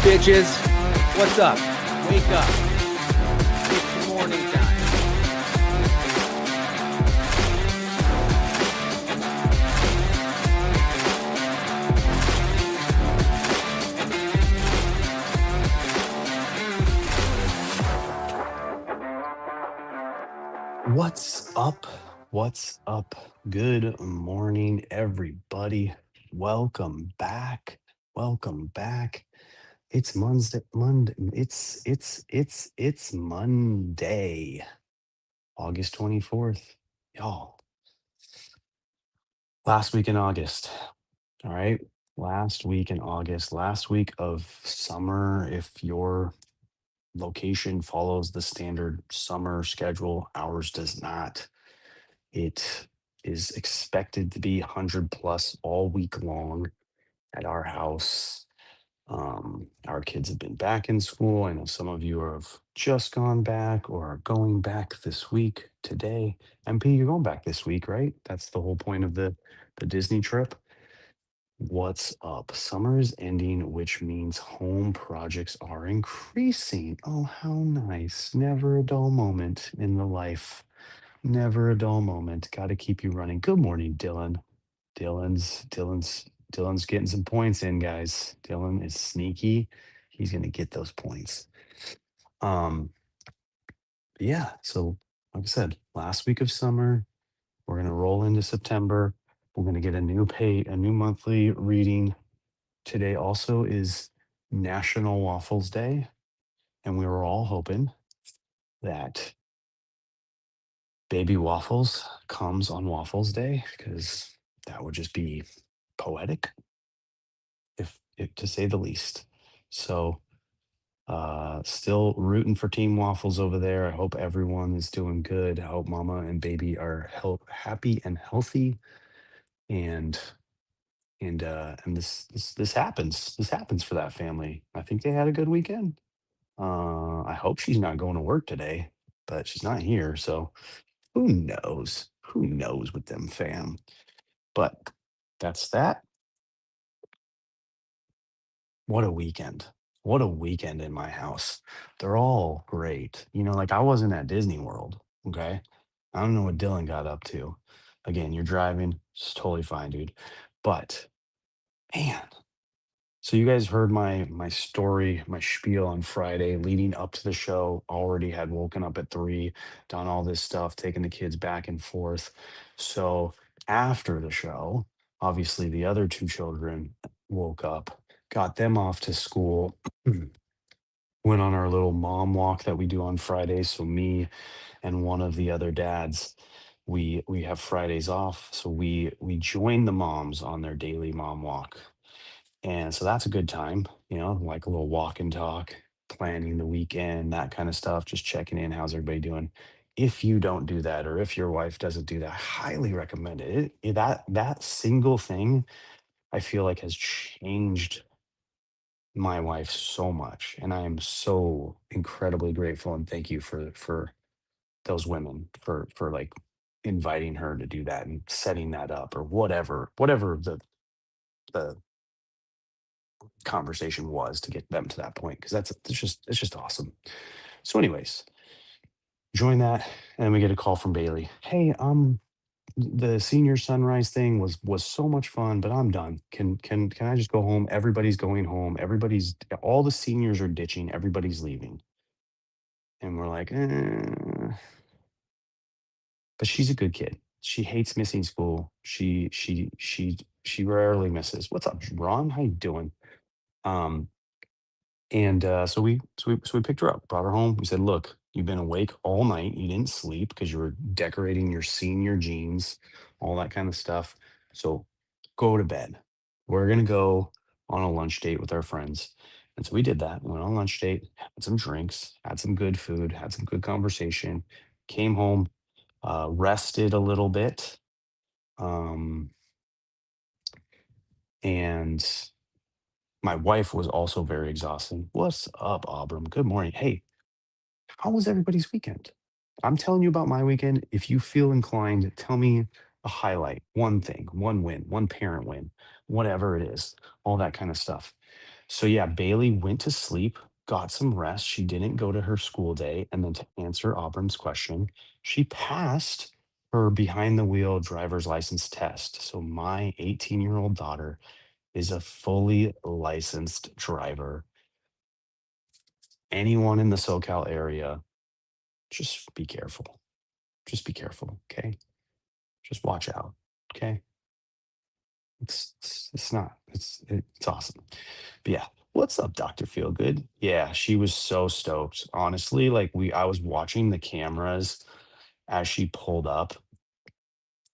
Bitches, what's up? Wake up. It's morning time. What's up? What's up? Good morning, everybody. Welcome back. Welcome back. It's Monday. Monday. It's Monday, August 24th. Y'all, last week in August. All right. Last week in August, last week of summer. If your location follows the standard summer schedule, ours does not. It is expected to be 100 plus all week long at our house. Our kids have been back in school. I know some of you have just gone back or are going back this week today. MP, you're going back this week, right? That's the whole point of the Disney trip. What's up? Summer is ending, which means home projects are increasing. Oh, how nice. Never a dull moment in the life. Never a dull moment. Got to keep you running. Good morning, Dylan. Dylan's getting some points in, guys. Dylan is sneaky. He's gonna get those points. Um, yeah. So, like I said, last week of summer, we're gonna roll into September. We're gonna get a new monthly reading. Today also is National Waffles Day, and we were all hoping that Baby Waffles comes on Waffles Day because that would just be poetic, if to say the least. So, still rooting for Team Waffles over there. I hope everyone is doing good. I hope Mama and Baby are happy and healthy, and and this happens. This happens for that family. I think they had a good weekend. I hope she's not going to work today, but she's not here, so who knows? Who knows with them fam? But that's that. What a weekend. What a weekend in my house. They're all great. Like I wasn't at Disney World. Okay. I don't know what Dylan got up to. Again, you're driving. It's totally fine, dude. But man, so you guys heard my story, my spiel on Friday leading up to the show. Already had woken up at 3, done all this stuff, taking the kids back and forth. So after the show, obviously the other two children woke up, got them off to school, went on our little mom walk that we do on Fridays. So me and one of the other dads, we have Fridays off. So we join the moms on their daily mom walk, and so that's a good time, like a little walk and talk, planning the weekend, that kind of stuff, just checking in. How's everybody doing? If you don't do that, or if your wife doesn't do that, I highly recommend it. That single thing, I feel like has changed my wife so much. And I am so incredibly grateful and thank you for those women for like inviting her to do that and setting that up or whatever the conversation was to get them to that point, because it's just awesome. So anyways, join that, and then we get a call from Bailey. Hey, the senior sunrise thing was so much fun, but I'm done. Can I just go home? Everybody's going home. All the seniors are ditching. Everybody's leaving. And we're like, but she's a good kid. She hates missing school. She rarely misses. What's up, Ron? How you doing? Um, And so we picked her up, brought her home. We said, "Look, you've been awake all night. You didn't sleep because you were decorating your senior jeans, all that kind of stuff. So go to bed. We're gonna go on a lunch date with our friends, And so we did that, went on lunch date, had some drinks, had some good food, had some good conversation, came home, rested a little bit. Um, and my wife was also very exhausted. What's up, Abram? Good morning. Hey, how was everybody's weekend? I'm telling you about my weekend. If you feel inclined, tell me a highlight, one thing, one win, one parent win, whatever it is, all that kind of stuff. So, yeah, Bailey went to sleep, got some rest. She didn't go to her school day. And then to answer Auburn's question, she passed her behind the wheel driver's license test. So, my 18-year-old daughter is a fully licensed driver. Anyone in the SoCal area, just be careful. Just be careful, okay? Just watch out, okay? It's not it's awesome. But yeah, what's up, Dr. Feelgood? Yeah, she was so stoked. Honestly, like I was watching the cameras as she pulled up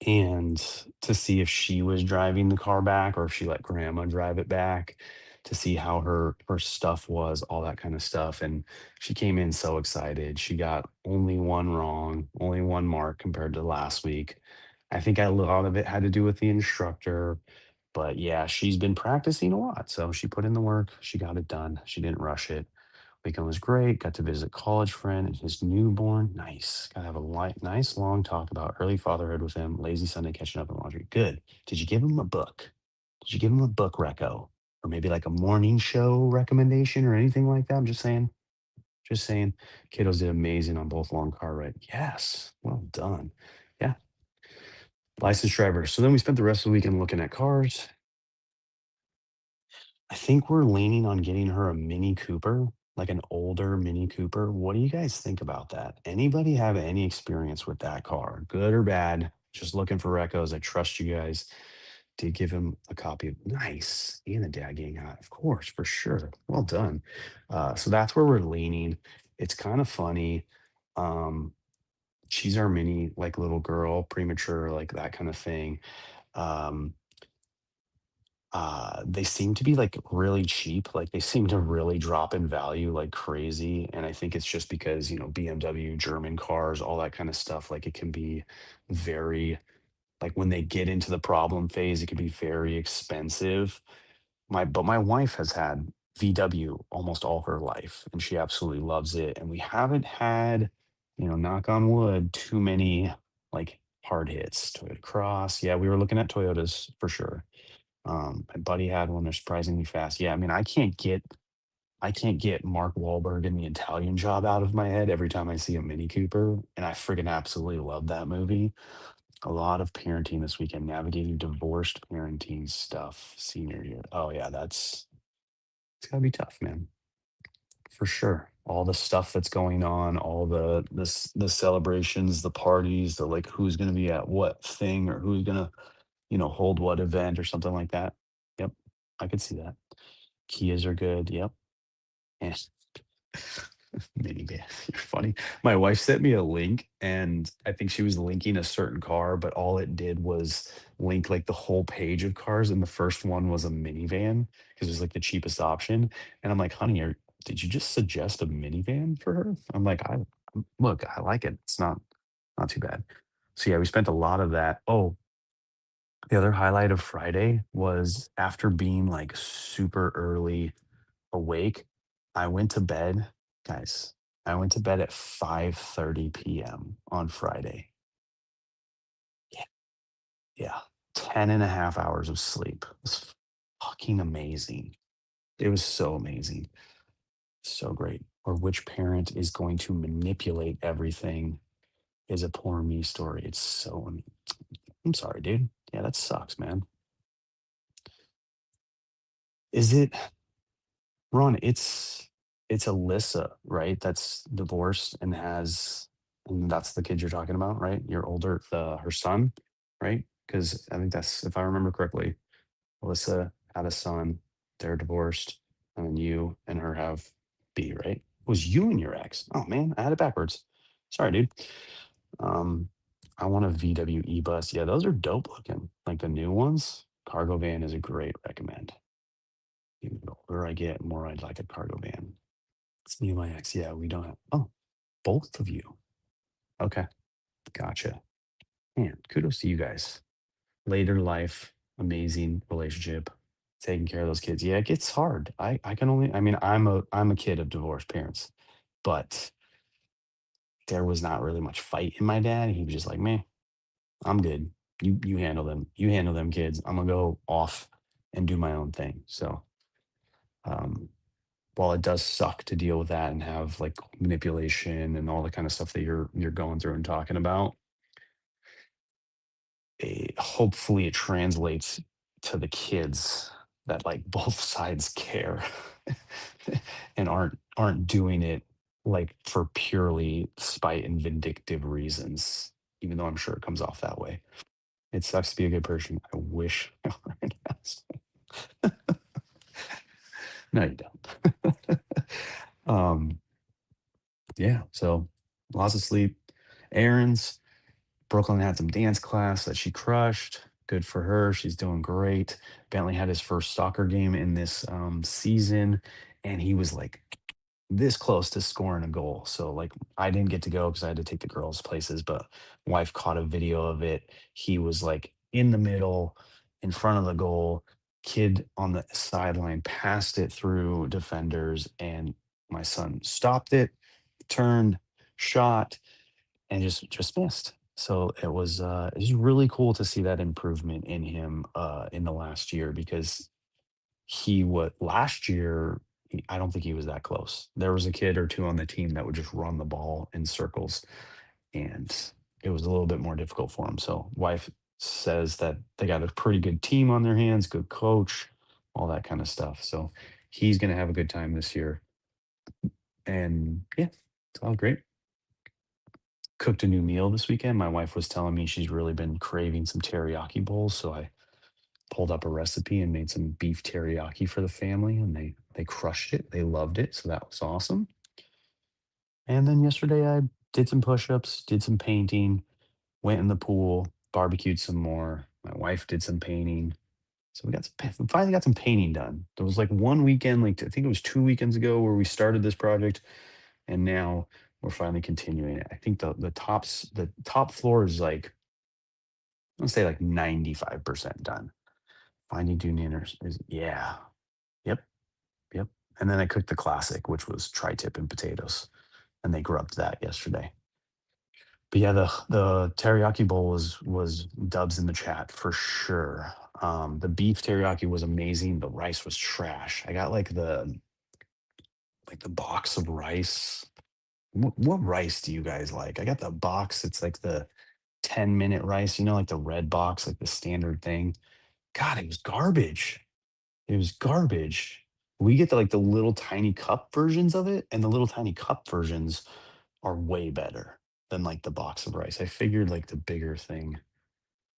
and to see if she was driving the car back or if she let grandma drive it back to see how her stuff was, all that kind of stuff. And she came in so excited. She got only one wrong, only one mark compared to last week. I think a lot of it had to do with the instructor, but yeah, she's been practicing a lot. So she put in the work, she got it done. She didn't rush it. Weekend was great. Got to visit college friend and his newborn. Nice. Got to have a nice long talk about early fatherhood with him. Lazy Sunday catching up on laundry. Good. Did you give him a book? Did you give him a book reco? Or maybe like a morning show recommendation or anything like that? I'm just saying. Just saying. Kiddos did amazing on both long car ride. Yes. Well done. Yeah. Licensed driver. So then we spent the rest of the weekend looking at cars. I think we're leaning on getting her a Mini Cooper, like an older Mini Cooper. What do you guys think about that? Anybody have any experience with that car, good or bad? Just looking for recos. I trust you guys. Did give him a copy of nice and a dad getting hot, of course, for sure. Well done. So that's where we're leaning. It's kind of funny. Um, she's our mini like little girl, premature, like that kind of thing. Um, they seem to be, like, really cheap, like, they seem to really drop in value like crazy, and I think it's just because, BMW, German cars, all that kinda stuff, like, it can be very like, when they get into the problem phase, it can be very expensive. My wife has had VW almost all her life, and she absolutely loves it, and we haven't had, knock on wood, too many, like, hard hits. Toyota Cross, yeah, we were looking at Toyotas for sure. My buddy had one, they're surprisingly fast. Yeah, I mean, I can't get Mark Wahlberg in The Italian Job out of my head every time I see a Mini Cooper, and I friggin' absolutely love that movie. A lot of parenting this weekend, navigating divorced parenting stuff senior year. Oh, yeah, it's gotta be tough, man, for sure. All the stuff that's going on, all the celebrations, the parties, the, like, who's gonna be at what thing or who's gonna, hold what event or something like that. Yep, I could see that. Kias are good, yep. And minivan, you're funny. My wife sent me a link, and I think she was linking a certain car, but all it did was link, like, the whole page of cars, and the first one was a minivan because it was, like, the cheapest option, and I'm like, "Honey, did you just suggest a minivan for her?" I'm like, Look, I like it. It's not too bad." So, yeah, we spent a lot of that. Oh, the other highlight of Friday was after being, like, super early awake, I went to bed guys, I went to bed at 5:30 PM on Friday. Yeah, yeah, 10 and a half hours of sleep. It was fucking amazing. It was so amazing. So great. Or which parent is going to manipulate everything is a poor me story. It's so I'm sorry, dude. Yeah, that sucks, man. Is it Ron, it's Alyssa, right? That's divorced and that's the kid you're talking about, right? Your older her son, right? Because I think that's if I remember correctly, Alyssa had a son, they're divorced, and then you and her have B, right? It was you and your ex. Oh man, I had it backwards. Sorry, dude. Um, I want a VW E-Bus. Yeah, those are dope looking. Like the new ones. Cargo van is a great recommend. The older I get, more I'd like a cargo van. It's me and my ex. Yeah, we don't have. Oh, both of you. Okay, gotcha. Man, kudos to you guys. Later life, amazing relationship, taking care of those kids. Yeah, it gets hard. I can only. I mean, I'm a kid of divorced parents, but there was not really much fight in my dad. He was just like, man, I'm good. You handle them. You handle them kids. I'm gonna go off and do my own thing. So um while it does suck to deal with that and have like manipulation and all the kind of stuff that you're going through and talking about, hopefully it translates to the kids that like both sides care and aren't doing it like for purely spite and vindictive reasons, even though I'm sure it comes off that way. It sucks to be a good person. I wish I were an asshole. No, you don't. um, yeah, so lots of sleep, errands. Brooklyn had some dance class that she crushed. Good for her. She's doing great. Bentley had his first soccer game in this season, and he was like this close to scoring a goal. So like I didn't get to go because I had to take the girls places, but wife caught a video of it. He was like in the middle, in front of the goal. Kid on the sideline passed it through defenders, and my son stopped it, turned, shot, and just missed. So it was really cool to see that improvement in him in the last year because he what last year I don't think he was that close. There was a kid or two on the team that would just run the ball in circles, and it was a little bit more difficult for him. So wife says that they got a pretty good team on their hands, good coach, all that kind of stuff. So he's going to have a good time this year. And yeah, it's all great. Cooked a new meal this weekend. My wife was telling me she's really been craving some teriyaki bowls, so I pulled up a recipe and made some beef teriyaki for the family, and they crushed it. They loved it, so that was awesome. And then yesterday I did some push-ups, did some painting, went in the pool, barbecued some more. My wife did some painting. So we finally got some painting done. There was like one weekend, like I think it was 2 weekends ago, where we started this project, and now we're finally continuing it. I think the top floor is like I'll say like 95% done. Finding Dune Inners is yeah. Yep. Yep. And then I cooked the classic, which was tri-tip and potatoes. And they grubbed that yesterday. But yeah, the teriyaki bowl was dubs in the chat for sure. The beef teriyaki was amazing. The rice was trash. I got like the box of rice. What rice do you guys like? I got the box. It's like the 10-minute rice, like the red box, like the standard thing. God, it was garbage. It was garbage. We get the little tiny cup versions of it, and the little tiny cup versions are way better than like the box of rice. I figured like the bigger thing,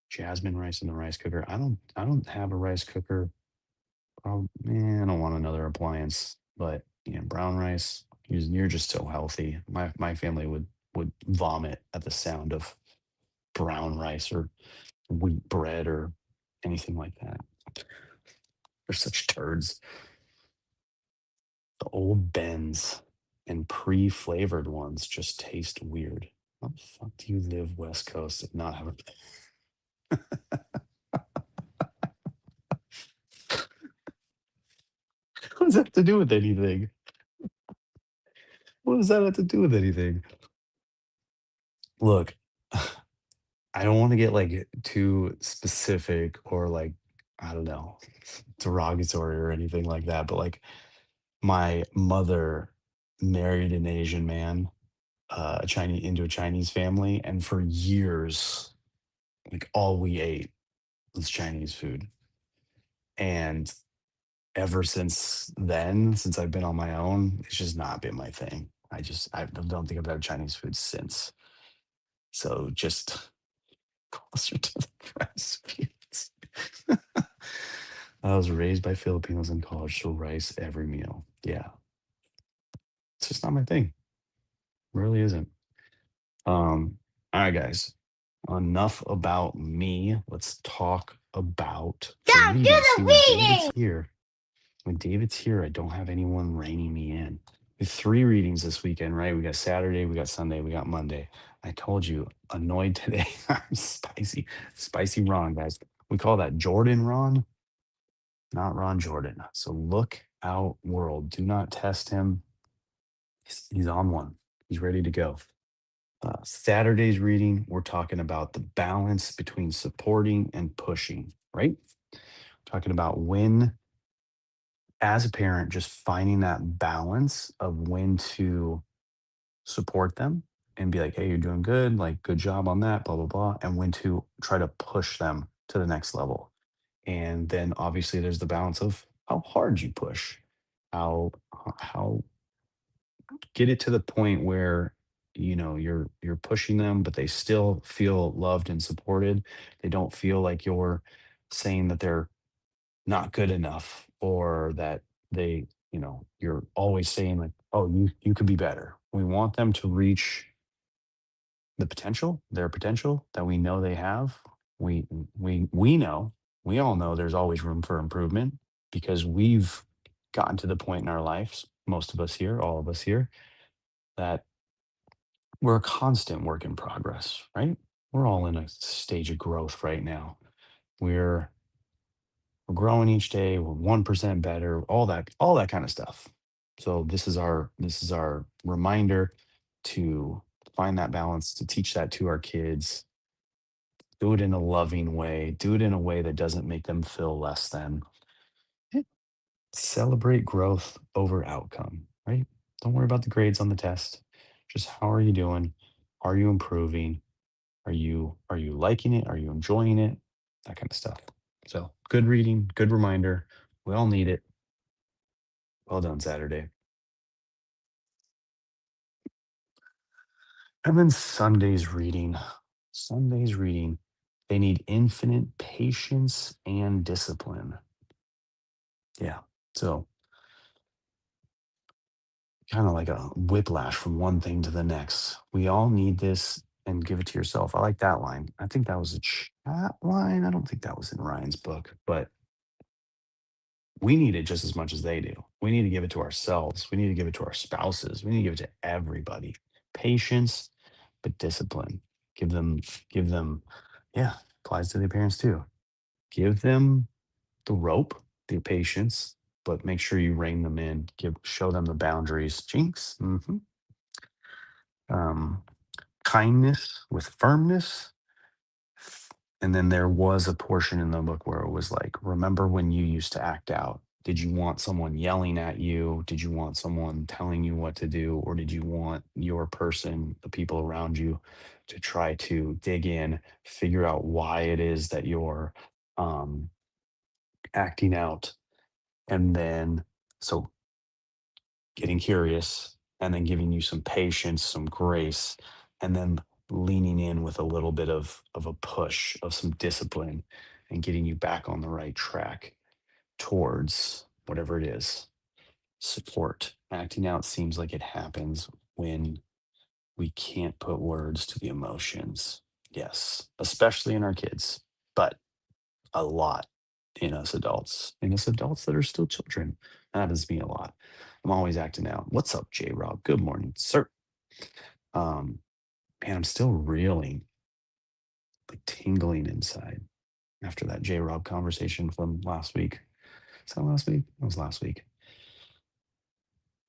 jasmine rice in the rice cooker. I don't have a rice cooker. I don't want another appliance. But yeah, brown rice. You're just so healthy. My family would vomit at the sound of brown rice or wheat bread or anything like that. They're such turds. The old Bens and pre-flavored ones just taste weird. How the fuck do you live West Coast and not have a what does that have to do with anything? What does that have to do with anything? Look, I don't want to get like too specific or like, I don't know, derogatory or anything like that, but like my mother married an Asian man, a Chinese into a Chinese family, and for years, like all we ate was Chinese food. And ever since then, since I've been on my own, it's just not been my thing. I don't think I've had Chinese food since. So just closer to the rice fields. I was raised by Filipinos in college, so rice every meal. Yeah, it's just not my thing. Really isn't. All right, guys. Enough about me. Let's talk about the Down to reading. the See what David's reading! here. When David's here, I don't have anyone reining me in. With 3 readings this weekend, right? We got Saturday, we got Sunday, we got Monday. I told you, annoyed today. I'm spicy, spicy Ron, guys. We call that Jordan Ron, not Ron Jordan. So look out, world. Do not test him. He's on one. He's ready to go. Saturday's reading, we're talking about the balance between supporting and pushing, right? Talking about when, as a parent, just finding that balance of when to support them and be like, hey, you're doing good, like, good job on that, blah, blah, blah, and when to try to push them to the next level. And then obviously there's the balance of how hard you push, how get it to the point where you're pushing them but they still feel loved and supported. They don't feel like you're saying that they're not good enough, or that you're always saying like, oh, you could be better. We want them to reach their potential that we know they have. We know, we all know there's always room for improvement, because we've gotten to the point in our lives, most of us here, all of us here, that we're a constant work in progress, right? We're all in a stage of growth right now. We're we're growing each day, we're 1% better, all that kind of stuff. So this is our reminder to find that balance, to teach that to our kids, do it in a loving way, do it in a way that doesn't make them feel less than. Yeah. Celebrate growth over outcome, right? Don't worry about the grades on the test. Just how are you doing? Are you improving? Are you liking it? Are you enjoying it? That kind of stuff. So good reading, good reminder. We all need it. Well done, Saturday. And then Sunday's reading. Sunday's reading. They need infinite patience and discipline. Yeah. So kind of like a whiplash from one thing to the next. We all need this, and give it to yourself. I like that line. I think that was a chat line. I don't think that was in Ryan's book, but we need it just as much as they do. We need to give it to ourselves. We need to give it to our spouses. We need to give it to everybody. Patience, but discipline. Give them, give them, yeah, applies to the parents too. Give them the rope, the patience, but make sure you rein them in. Show them the boundaries. Jinx. Um, kindness with firmness. And then there was a portion in the book where it was like, remember when you used to act out? Did you want someone yelling at you? Did you want someone telling you what to do? Or did you want your person, the people around you, to try to dig in, figure out why it is that you're um, acting out? And then, so getting curious, and then giving you some patience, some grace, and then leaning in with a little bit of a push of some discipline, and getting you back on the right track towards whatever it is. Support. Acting out seems like it happens when we can't put words to the emotions. Yes, especially in our kids, but a lot in us adults that are still children. That happens to me a lot. I'm always acting out. What's up, J Rob? Good morning, sir. Um, Man, I'm still reeling, like tingling inside after that J Rob conversation from last week. Is that last week? That was last week.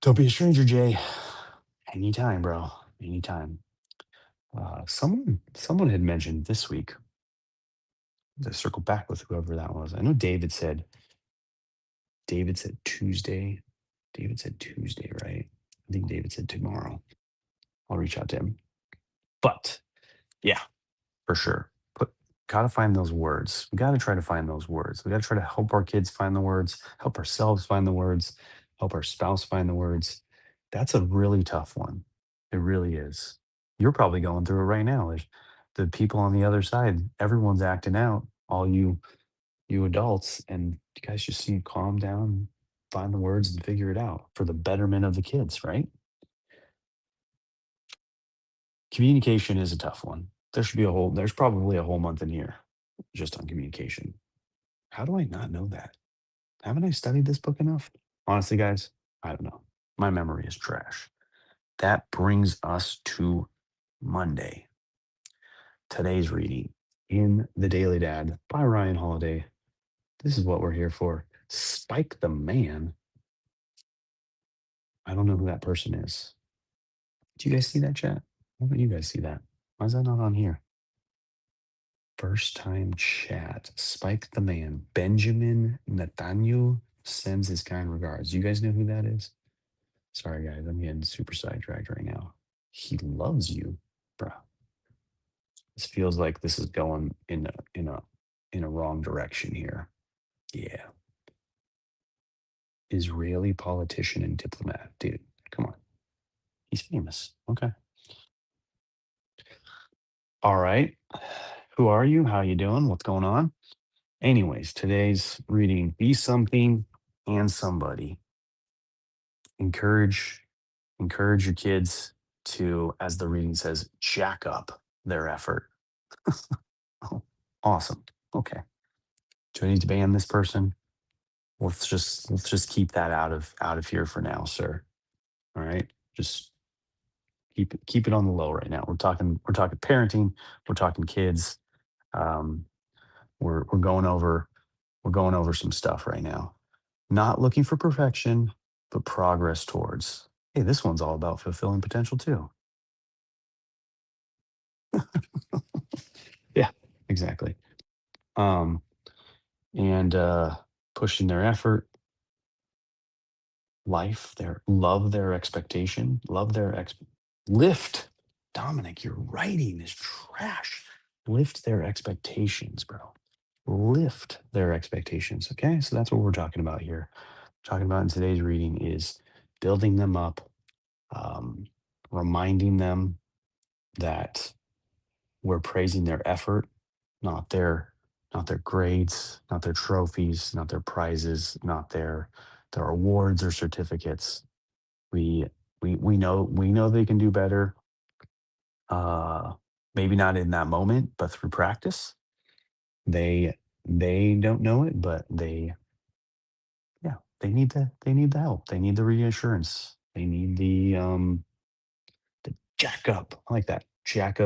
Don't be a stranger, Jay. Anytime, bro. Anytime. Someone had mentioned this week, to circle back with whoever that was. I know David said Tuesday. David said Tuesday, right? I think David said tomorrow. I'll reach out to him. But yeah, for sure. Gotta find those words. We gotta try to find those words. We gotta try to help our kids find the words, help ourselves find the words, help our spouse find the words. That's a really tough one. It really is. You're probably going through it right now. There's the people on the other side, everyone's acting out, all you adults, and you guys just need to calm down, find the words and figure it out for the betterment of the kids, right? Communication is a tough one. There's probably a whole month in here just on communication. How do I not know that? Haven't I studied this book enough? Honestly, guys, I don't know. My memory is trash. That brings us to Monday. Today's reading in The Daily Dad by Ryan Holiday. This is what we're here for. Spike the Man. I don't know who that person is. Do you guys see that chat? Why don't you guys see that? Why is that not on here? First time chat. Spike the Man. Benjamin Nathaniel sends his kind regards. You guys know who that is? Sorry, guys. I'm getting super sidetracked right now. He loves you, bro. This feels like this is going in a wrong direction here. Yeah. Israeli politician and diplomat. Dude, come on. He's famous. Okay. All right. Who are you? How you doing? What's going on? Anyways, today's reading Be Something and Somebody. Encourage encourage your kids to, as the reading says, jack up their effort. Oh, awesome. Okay. Do I need to ban this person? Let's just keep that out of here for now, sir. All right. Just keep it on the low right now. We're talking parenting, we're talking kids. Um, we're going over some stuff right now. Not looking for perfection, but progress towards. Hey, this one's all about fulfilling potential too. Yeah, exactly. Um, and pushing their effort, life, their love, their expectation, lift. Dominic, your writing is trash. Lift their expectations, bro. Lift their expectations. Okay, so that's what we're talking about here. Talking about in today's reading is building them up, um, reminding them that we're praising their effort, not their grades, not their trophies, not their prizes, not their awards or certificates. We we know they can do better. Uh, Maybe not in that moment, but through practice. They don't know it, but yeah, they need the help. They need the reassurance. They need the jack up. I like that. Jack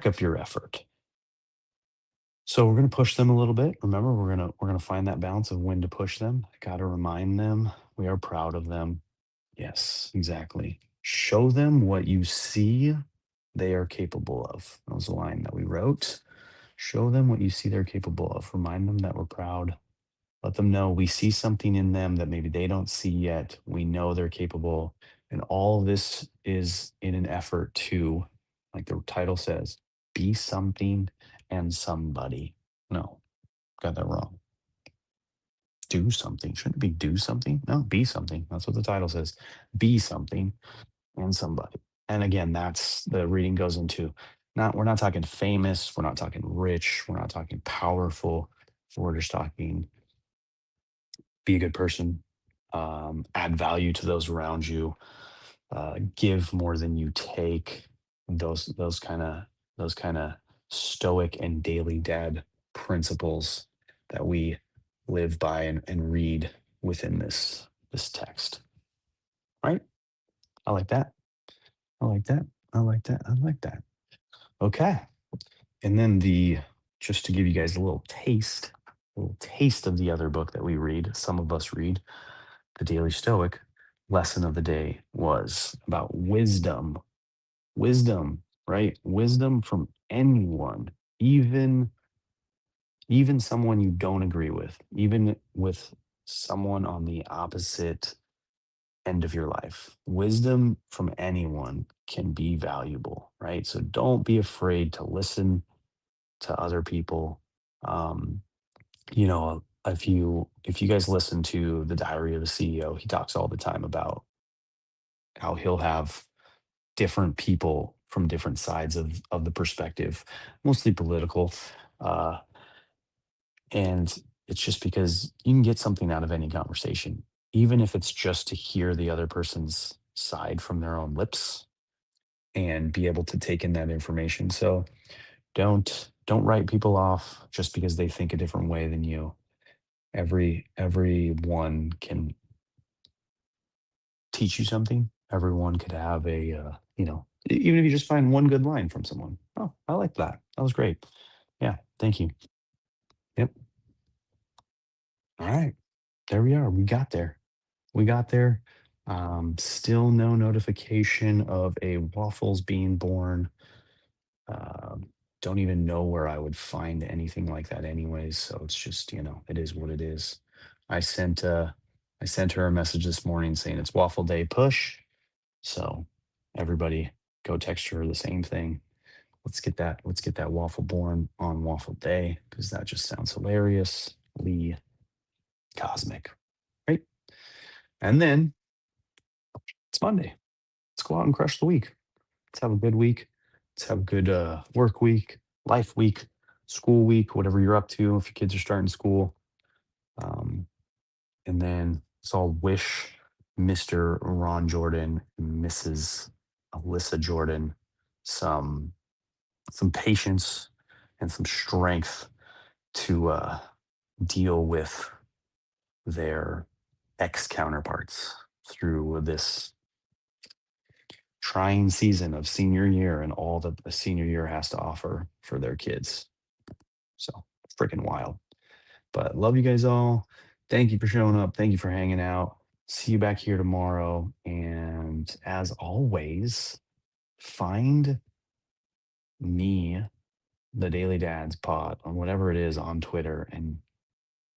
up your effort. So we're gonna push them a little bit. Remember, we're gonna find that balance of when to push them. Gotta remind them we are proud of them. Yes, exactly. Show them what you see they are capable of. That was a line that we wrote. Show them what you see they're capable of. Remind them that we're proud. Let them know we see something in them that maybe they don't see yet. We know they're capable. And all this is in an effort to, like the title says, be something and somebody. No, got that wrong. Do something. Shouldn't it be do something? No, be something. That's what the title says. Be something and somebody. And again, that's the reading goes into not we're not talking famous, we're not talking rich, we're not talking powerful. We're just talking be a good person, add value to those around you, give more than you take. Those kind of stoic and daily dad principles that we live by and read within this text. Right? I like that. I like that. I like that. I like that. Okay. And then the just to give you guys a little taste of the other book that we read, some of us read, the Daily Stoic lesson of the day was about wisdom. Wisdom, right? Wisdom from anyone, even even someone you don't agree with, even with someone on the opposite end of your life. Wisdom from anyone can be valuable, right? So don't be afraid to listen to other people. Um, if you guys listen to the Diary of a CEO, he talks all the time about how he'll have different people from different sides of the perspective, mostly political. Uh, and it's just because you can get something out of any conversation, even if it's just to hear the other person's side from their own lips and be able to take in that information. So don't write people off just because they think a different way than you. Everyone can teach you something. Everyone could have even if you just find one good line from someone. Oh, I like that. That was great. Yeah, thank you. Yep. All right. There we are. We got there. We got there. Still no notification of a waffles being born. Don't even know where I would find anything like that anyways. So it's just, it is what it is. I sent uh I sent her a message this morning saying it's waffle day push. So everybody go text her the same thing. Let's get that waffle born on waffle day because that just sounds hilarious. Lee Cosmic. Right? And then it's Monday. Let's go out and crush the week. Let's have a good week. Let's have a good work week, life week, school week, whatever you're up to. If your kids are starting school, um, and then let's all wish Mr. Ron Jordan, and Mrs. Alyssa Jordan, some patience and some strength to deal with their ex counterparts through this trying season of senior year and all that the senior year has to offer for their kids. So freaking wild. But love you guys all. Thank you for showing up. Thank you for hanging out. See you back here tomorrow. And as always, find me, the Daily Dads Pod, on whatever it is on Twitter and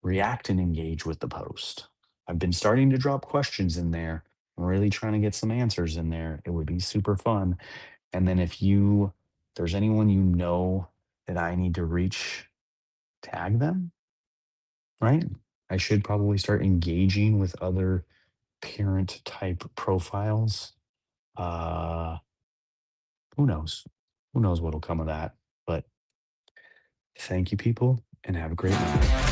react and engage with the post. I've been starting to drop questions in there. I'm really trying to get some answers in there. It would be super fun. And then there's anyone that I need to reach, tag them, right? I should probably start engaging with other parent type profiles. Uh, who knows? Who knows what'll come of that? But thank you, people, and have a great night.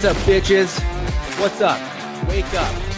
What's up, bitches? What's up? Wake up.